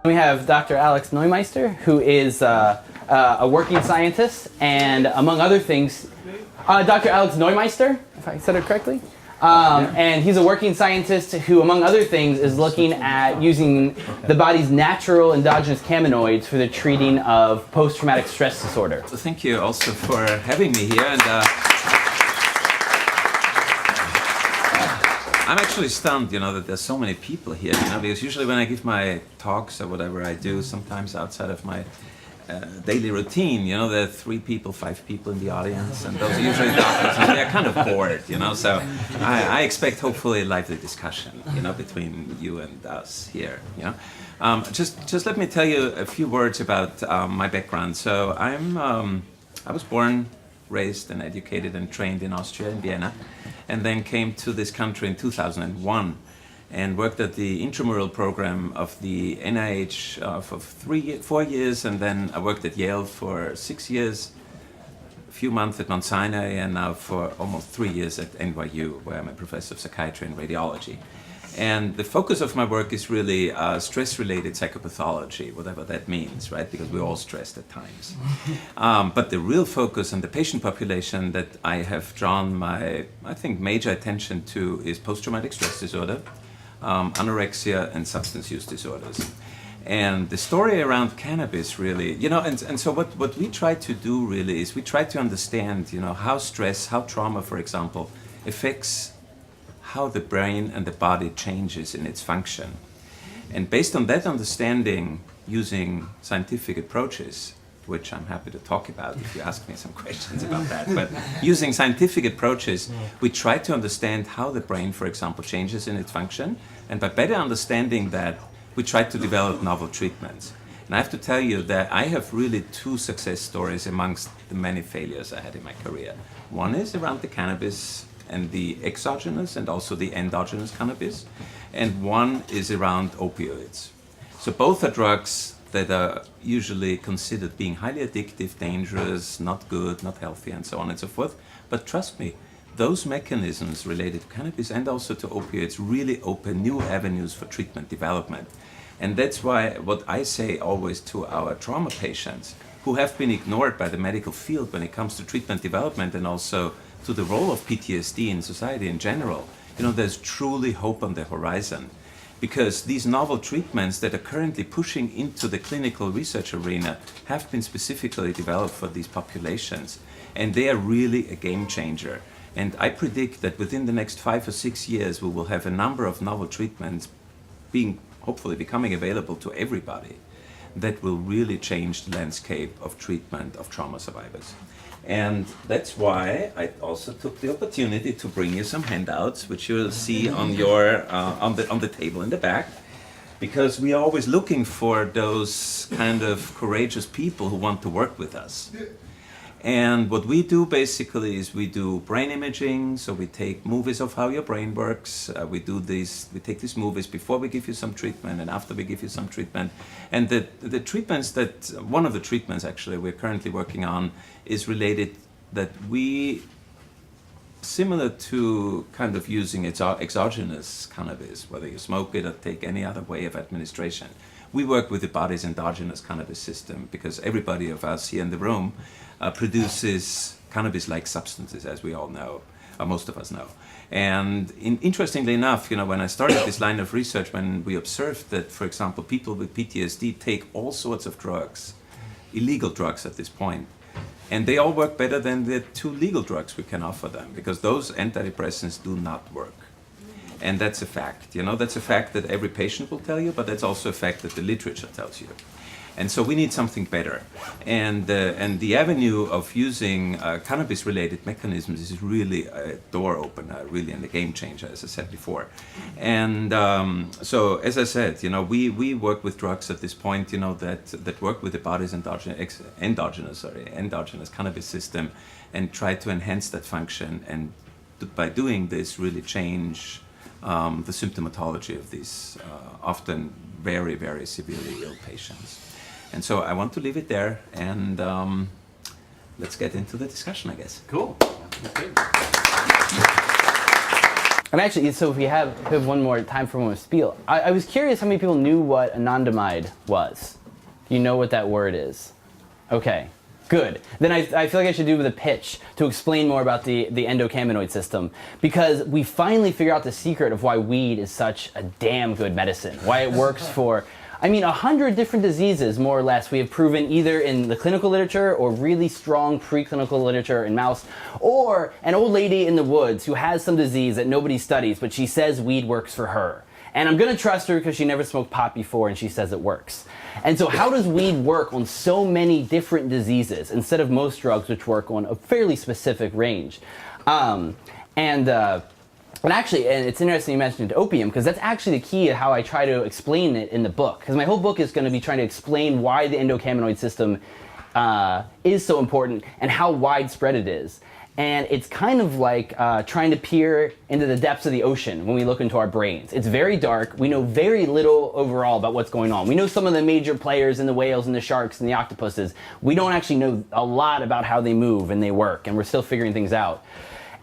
We have Dr. Alex Neumeister, who is a working scientist, and among other things, Dr. Alex Neumeister, if I said it correctly. And he's a working scientist who, among other things, is looking at using the body's natural endogenous cannabinoids for the treating of post-traumatic stress disorder. So thank you also for having me here. And I'm actually stunned, that there's so many people here, because usually when I give my talks or whatever I do, sometimes outside of my daily routine, there are 3 people, 5 people in the audience, and those are usually doctors, and they're kind of bored, so I expect hopefully a lively discussion, between you and us here, Just let me tell you a few words about my background. So I was born, raised and educated and trained in Austria, in Vienna, and then came to this country in 2001 and worked at the intramural program of the NIH for 4 years, and then I worked at Yale for 6 years, a few months at Mount Sinai, and now for almost 3 years at NYU, where I'm a professor of psychiatry and radiology. And the focus of my work is really stress-related psychopathology, whatever that means, right? Because we're all stressed at times. But the real focus on the patient population that I have drawn my, I think, major attention to is post-traumatic stress disorder, anorexia, and substance use disorders. And the story around cannabis really, and so what we try to do really is we try to understand, how stress, how trauma, for example, affects how the brain and the body changes in its function. And based on that understanding, using scientific approaches, which I'm happy to talk about if you ask me some questions about that, but using scientific approaches, we try to understand how the brain, for example, changes in its function, and by better understanding that, we try to develop novel treatments. And I have to tell you that I have really 2 success stories amongst the many failures I had in my career. One is around the cannabis and the exogenous and also the endogenous cannabis, and one is around opioids. So both are drugs that are usually considered being highly addictive, dangerous, not good, not healthy, and so on and so forth. But trust me, those mechanisms related to cannabis and also to opioids really open new avenues for treatment development. And that's why what I say always to our trauma patients who have been ignored by the medical field when it comes to treatment development and also to the role of PTSD in society in general, there's truly hope on the horizon. Because these novel treatments that are currently pushing into the clinical research arena have been specifically developed for these populations. And they are really a game changer. And I predict that within the next 5 or 6 years, we will have a number of novel treatments hopefully becoming available to everybody that will really change the landscape of treatment of trauma survivors. And that's why I also took the opportunity to bring you some handouts, which you'll see on your on the table in the back, because we are always looking for those kind of courageous people who want to work with us. And what we do basically is we do brain imaging, so we take movies of how your brain works. We take these movies before we give you some treatment and after we give you some treatment. And the treatments one of the treatments actually we're currently working on is related that similar to kind of using exogenous cannabis, whether you smoke it or take any other way of administration. We work with the body's endogenous cannabis system because everybody of us here in the room produces cannabis-like substances, as we all know, or most of us know. And interestingly enough, when I started this line of research, when we observed that, for example, people with PTSD take all sorts of drugs, illegal drugs at this point, and they all work better than the 2 legal drugs we can offer them, because those antidepressants do not work. And that's a fact, that's a fact that every patient will tell you, but that's also a fact that the literature tells you. And so we need something better. And the avenue of using cannabis-related mechanisms is really a door opener, really, and a game changer, as I said before. And so, as I said, we work with drugs at this point, that work with the body's endogenous cannabis system and try to enhance that function. And by doing this, really change the symptomatology of these often very, very severely ill patients. And so I want to leave it there, and let's get into the discussion, I guess. Cool. I'm actually, so if we have one more time for one more spiel, I was curious how many people knew what anandamide was. Do you know what that word is? Okay, good. Then I feel like I should do with a pitch to explain more about the endocannabinoid system, because we finally figure out the secret of why weed is such a damn good medicine, why it works for, 100 different diseases, more or less, we have proven either in the clinical literature or really strong preclinical literature in mouse, or an old lady in the woods who has some disease that nobody studies, but she says weed works for her. And I'm gonna trust her because she never smoked pot before and she says it works. And so how does weed work on so many different diseases instead of most drugs which work on a fairly specific range? And actually, and it's interesting you mentioned opium, because that's actually the key to how I try to explain it in the book. Because my whole book is going to be trying to explain why the endocannabinoid system is so important and how widespread it is. And it's kind of like trying to peer into the depths of the ocean when we look into our brains. It's very dark. We know very little overall about what's going on. We know some of the major players in the whales and the sharks and the octopuses. We don't actually know a lot about how they move and they work, and we're still figuring things out.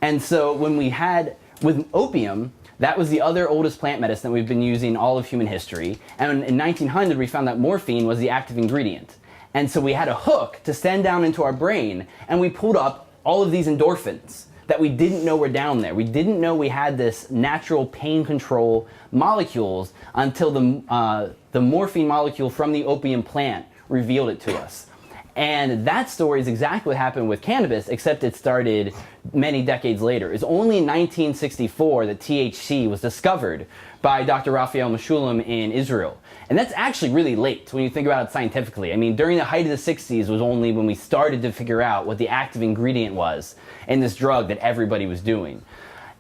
And so when we had, with opium, that was the other oldest plant medicine that we've been using all of human history. And in 1900, we found that morphine was the active ingredient. And so we had a hook to send down into our brain, and we pulled up all of these endorphins that we didn't know were down there. We didn't know we had this natural pain control molecules until the morphine molecule from the opium plant revealed it to us. And that story is exactly what happened with cannabis, except it started many decades later. It's only in 1964 that THC was discovered by Dr. Raphael Mechoulam in Israel. And that's actually really late when you think about it scientifically. I mean, during the height of the 60s was only when we started to figure out what the active ingredient was in this drug that everybody was doing.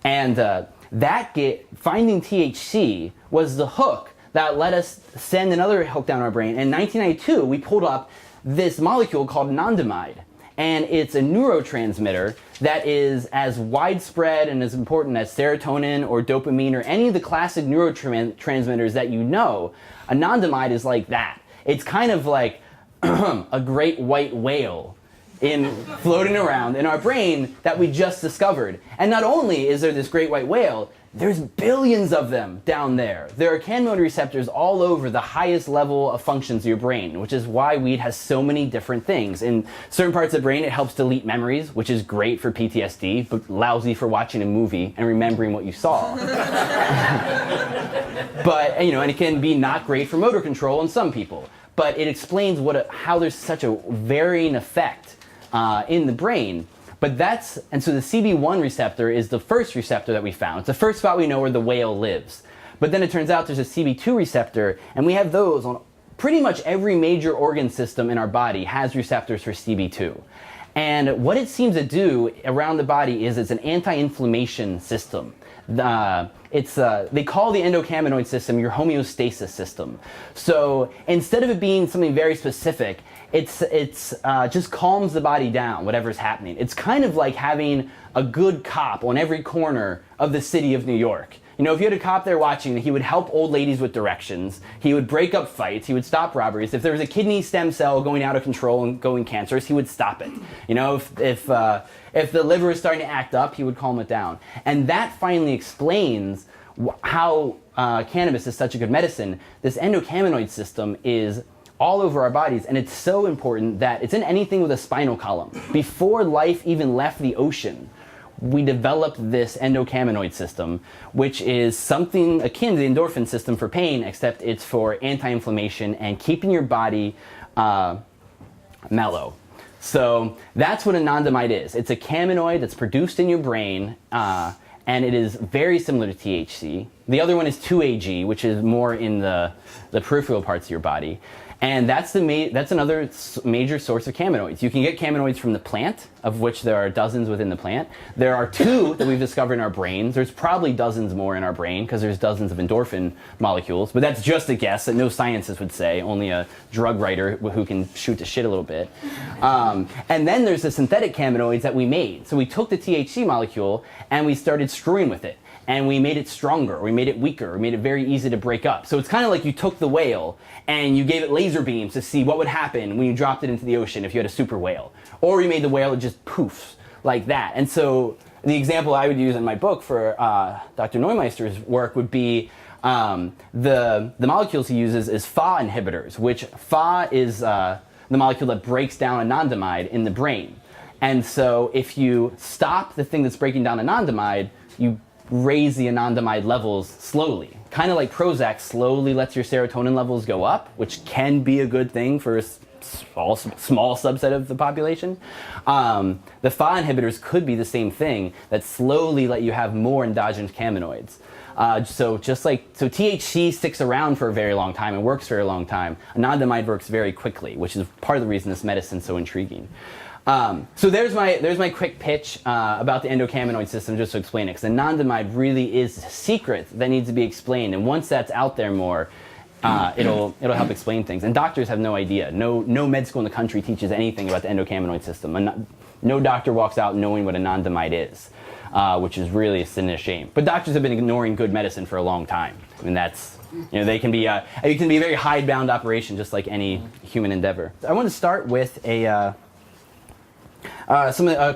And finding THC was the hook that let us send another hook down our brain. In 1992, we pulled up this molecule called anandamide, and it's a neurotransmitter that is as widespread and as important as serotonin or dopamine or any of the classic neurotransmitters that you know. Anandamide is like that. It's kind of like a great white whale floating around in our brain that we just discovered. And not only is there this great white whale, there's billions of them down there. There are cannabinoid receptors all over the highest level of functions of your brain, which is why weed has so many different things. In certain parts of the brain, it helps delete memories, which is great for PTSD, but lousy for watching a movie and remembering what you saw. But, and it can be not great for motor control in some people. But it explains how there's such a varying effect in the brain. And so the CB1 receptor is the first receptor that we found. It's the first spot we know where the whale lives. But then it turns out there's a CB2 receptor, and we have those on pretty much every major organ system in our body has receptors for CB2. And what it seems to do around the body is it's an anti-inflammation system. They call the endocannabinoid system your homeostasis system. So instead of it being something very specific, it's just calms the body down, whatever's happening. It's kind of like having a good cop on every corner of the city of New York. If you had a cop there watching, he would help old ladies with directions. He would break up fights. He would stop robberies. If there was a kidney stem cell going out of control and going cancerous, he would stop it. If the liver is starting to act up, he would calm it down. And that finally explains how cannabis is such a good medicine. This endocannabinoid system is all over our bodies, and it's so important that it's in anything with a spinal column. Before life even left the ocean, we developed this endocannabinoid system, which is something akin to the endorphin system for pain, except it's for anti-inflammation and keeping your body mellow. So that's what anandamide is. It's a cannabinoid that's produced in your brain, and it is very similar to THC. The other one is 2-AG, which is more in the peripheral parts of your body. And that's another major source of cannabinoids. You can get cannabinoids from the plant, of which there are dozens within the plant. There are 2 that we've discovered in our brains. There's probably dozens more in our brain because there's dozens of endorphin molecules. But that's just a guess that no scientist would say, only a drug writer who can shoot the shit a little bit. And then there's the synthetic cannabinoids that we made. So we took the THC molecule and we started screwing with it. And we made it stronger, we made it weaker, we made it very easy to break up. So it's kind of like you took the whale and you gave it laser beams to see what would happen when you dropped it into the ocean if you had a super whale. Or you made the whale just poof, like that. And so the example I would use in my book for Dr. Neumeister's work would be the molecules he uses is Fa inhibitors, which Fa is the molecule that breaks down anandamide in the brain. And so if you stop the thing that's breaking down anandamide, you raise the anandamide levels slowly. Kind of like Prozac slowly lets your serotonin levels go up, which can be a good thing for a small subset of the population. The Fa inhibitors could be the same thing, that slowly let you have more endogenous cannabinoids. So THC sticks around for a very long time and works for a long time. Anandamide works very quickly, which is part of the reason this medicine's so intriguing. So there's my quick pitch about the endocannabinoid system, just to explain it, because anandamide really is a secret that needs to be explained, and once that's out there more, it'll help explain things. And doctors have no idea. No med school in the country teaches anything about the endocannabinoid system. And no doctor walks out knowing what anandamide is, which is really a shame. But doctors have been ignoring good medicine for a long time. I mean, that's, it can be a very hidebound operation, just like any human endeavor. I want to start with a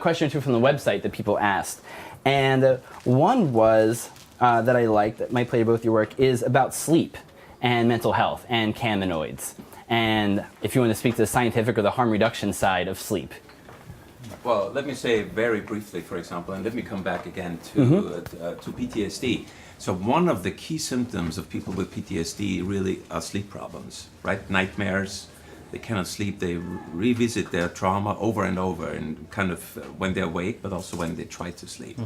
question or two from the website that people asked. And one was, that I liked, that might play to both your work, is about sleep and mental health and cannabinoids. And if you want to speak to the scientific or the harm reduction side of sleep. Well, let me say very briefly, for example, and let me come back again to PTSD. So one of the key symptoms of people with PTSD really are sleep problems, right? Nightmares. They cannot sleep. They revisit their trauma over and over, and kind of when they're awake, but also when they try to sleep.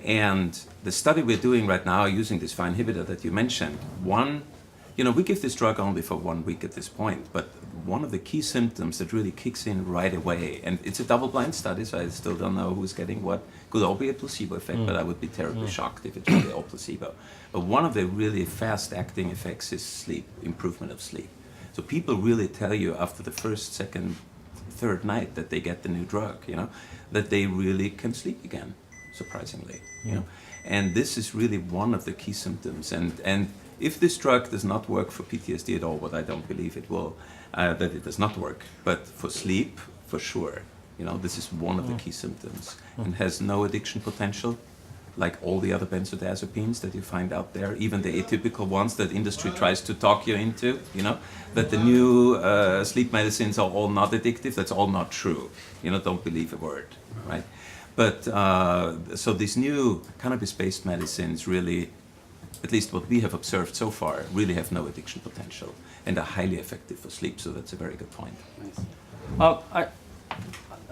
And the study we're doing right now using this Fa inhibitor that you mentioned, we give this drug only for 1 week at this point, but one of the key symptoms that really kicks in right away, and it's a double-blind study, so I still don't know who's getting what. Could all be a placebo effect, but I would be terribly shocked if it's really all placebo. But one of the really fast-acting effects is sleep, improvement of sleep. So people really tell you after the first, second, third night that they get the new drug, that they really can sleep again, surprisingly. And this is really one of the key symptoms. And if this drug does not work for PTSD at all, what I don't believe it will, that it does not work, but for sleep, for sure. This is one of the key symptoms, and has no addiction potential, like all the other benzodiazepines that you find out there, even the atypical ones that industry tries to talk you into, that the new sleep medicines are all not addictive. That's all not true. Don't believe a word, right? But so these new cannabis-based medicines really, at least what we have observed so far, really have no addiction potential and are highly effective for sleep. So that's a very good point. Nice.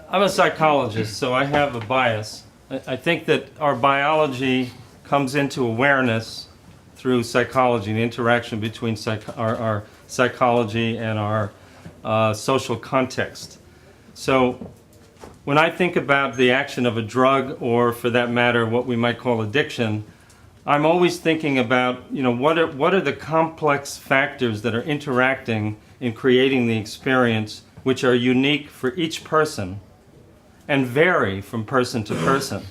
I'm a psychologist, so I have a bias. I think that our biology comes into awareness through psychology, the interaction between our psychology and our social context. So when I think about the action of a drug, or for that matter, what we might call addiction, I'm always thinking about, what are the complex factors that are interacting in creating the experience, which are unique for each person and vary from person to person.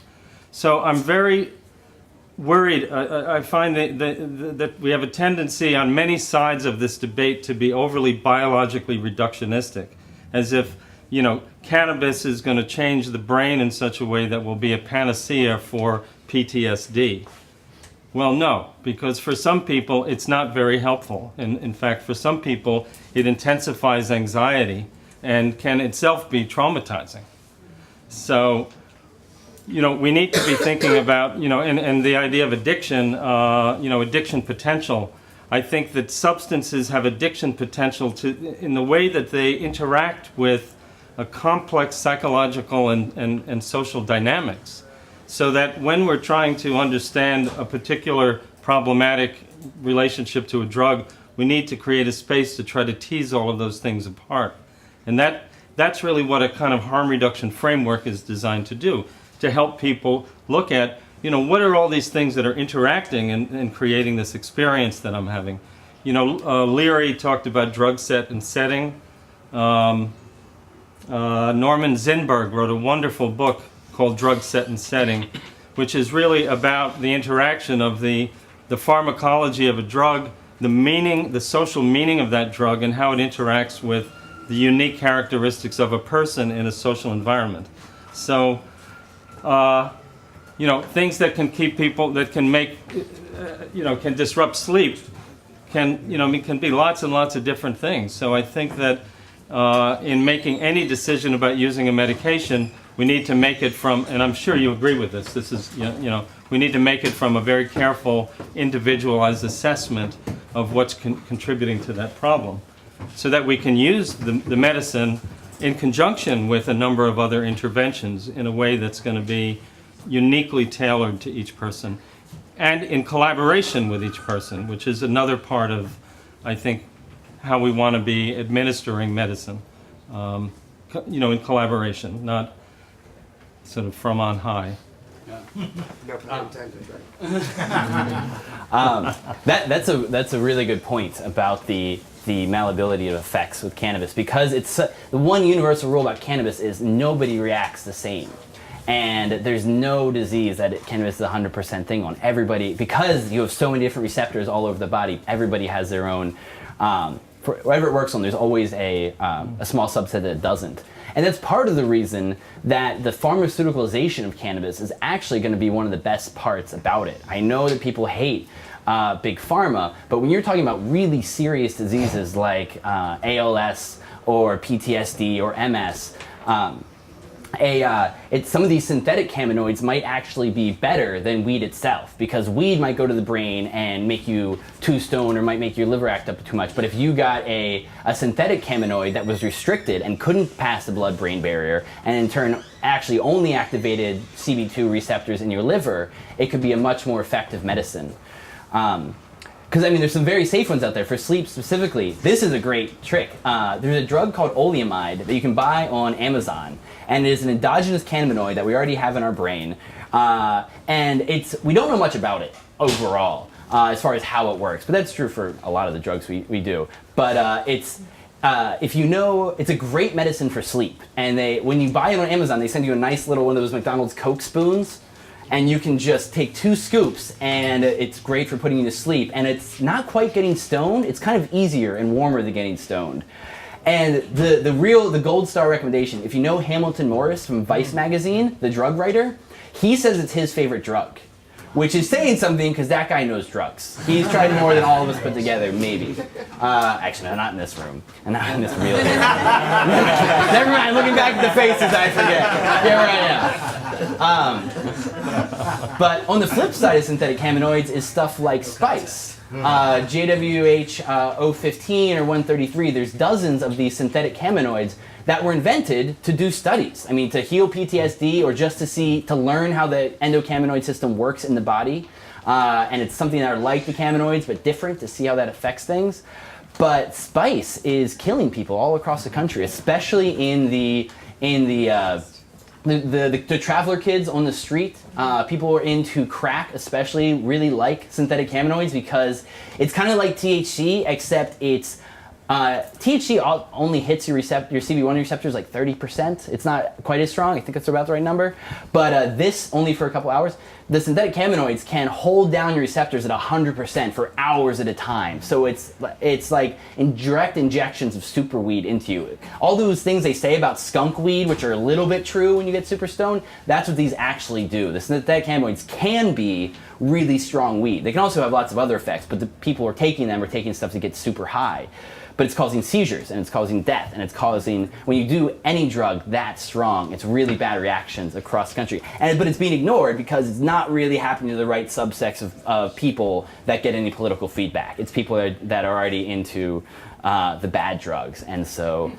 So I'm very worried. I find that we have a tendency on many sides of this debate to be overly biologically reductionistic, as if cannabis is going to change the brain in such a way that will be a panacea for PTSD. Well, no, because for some people it's not very helpful. In fact, for some people it intensifies anxiety and can itself be traumatizing. So, we need to be thinking about, and the idea of addiction, addiction potential. I think that substances have addiction potential in the way that they interact with a complex psychological and social dynamics. So that when we're trying to understand a particular problematic relationship to a drug, we need to create a space to try to tease all of those things apart. And that's really what a kind of harm reduction framework is designed to do, to help people look at, what are all these things that are interacting and creating this experience that I'm having. Leary talked about drug set and setting. Norman Zinberg wrote a wonderful book called Drug Set and Setting, which is really about the interaction of the pharmacology of a drug, the social meaning of that drug, and how it interacts with the unique characteristics of a person in a social environment. So things that can keep people, that can make, can disrupt sleep, can be lots and lots of different things. So I think that in making any decision about using a medication, we need to make it from, and I'm sure you agree with this, we need to make it from a very careful, individualized assessment of what's contributing to that problem, so that we can use the medicine in conjunction with a number of other interventions in a way that's going to be uniquely tailored to each person, and in collaboration with each person, which is another part of, I think, how we want to be administering medicine. In collaboration, not sort of from on high. No pun intended, right? That's a really good point about the malleability of effects with cannabis, because it's the one universal rule about cannabis is nobody reacts the same. And there's no disease that cannabis is a 100% thing on. Everybody, because you have so many different receptors all over the body, everybody has their own, whatever it works on, there's always a small subset that it doesn't. And that's part of the reason that the pharmaceuticalization of cannabis is actually going to be one of the best parts about it. I know that people hate big pharma, but when you're talking about really serious diseases like ALS or PTSD or MS, some of these synthetic cannabinoids might actually be better than weed itself, because weed might go to the brain and make you too stoned or might make your liver act up too much. But if you got a synthetic cannabinoid that was restricted and couldn't pass the blood-brain barrier, and in turn actually only activated CB2 receptors in your liver, it could be a much more effective medicine. Because there's some very safe ones out there for sleep specifically. This is a great trick. There's a drug called oleamide that you can buy on Amazon, and it is an endogenous cannabinoid that we already have in our brain. And we don't know much about it overall as far as how it works, but that's true for a lot of the drugs we do. But it's a great medicine for sleep. And when you buy it on Amazon, they send you a nice little one of those McDonald's Coke spoons. And you can just take 2 scoops, and it's great for putting you to sleep. And it's not quite getting stoned. It's kind of easier and warmer than getting stoned. And the gold star recommendation, if you know Hamilton Morris from Vice magazine, the drug writer, he says it's his favorite drug, which is saying something because that guy knows drugs. He's tried more than all of us put together, maybe. Actually, no, not in this room. And not in this real room. Never mind, looking back at the faces, I forget. Here I am. But on the flip side of synthetic cannabinoids is stuff like spice. JWH 015 or 133, there's dozens of these synthetic cannabinoids that were invented to do studies. To heal PTSD or just to learn how the endocannabinoid system works in the body. And it's something that are like the cannabinoids but different, to see how that affects things. But spice is killing people all across the country, especially in the traveler kids on the street. People who are into crack especially really like synthetic cannabinoids because it's kind of like THC, except it's THC only hits your CB1 receptors like 30%. It's not quite as strong. I think that's about the right number. But this only for a couple hours. The synthetic cannabinoids can hold down your receptors at 100% for hours at a time. So it's like direct injections of super weed into you. All those things they say about skunk weed, which are a little bit true when you get super stoned, that's what these actually do. The synthetic cannabinoids can be really strong weed. They can also have lots of other effects, but the people who are taking them are taking stuff to get super high. But it's causing seizures, and it's causing death, and it's causing, when you do any drug that strong, it's really bad reactions across the country. But it's being ignored because it's not really happening to the right subsects of people that get any political feedback. It's people that are already into the bad drugs. And so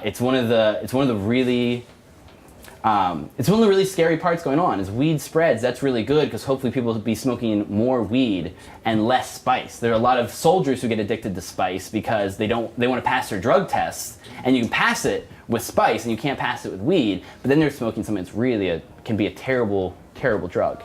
it's one of the really scary parts going on. As weed spreads, that's really good because hopefully people will be smoking more weed and less spice. There are a lot of soldiers who get addicted to spice because they want to pass their drug tests, and you can pass it with spice and you can't pass it with weed, but then they're smoking something that's really can be a terrible, terrible drug.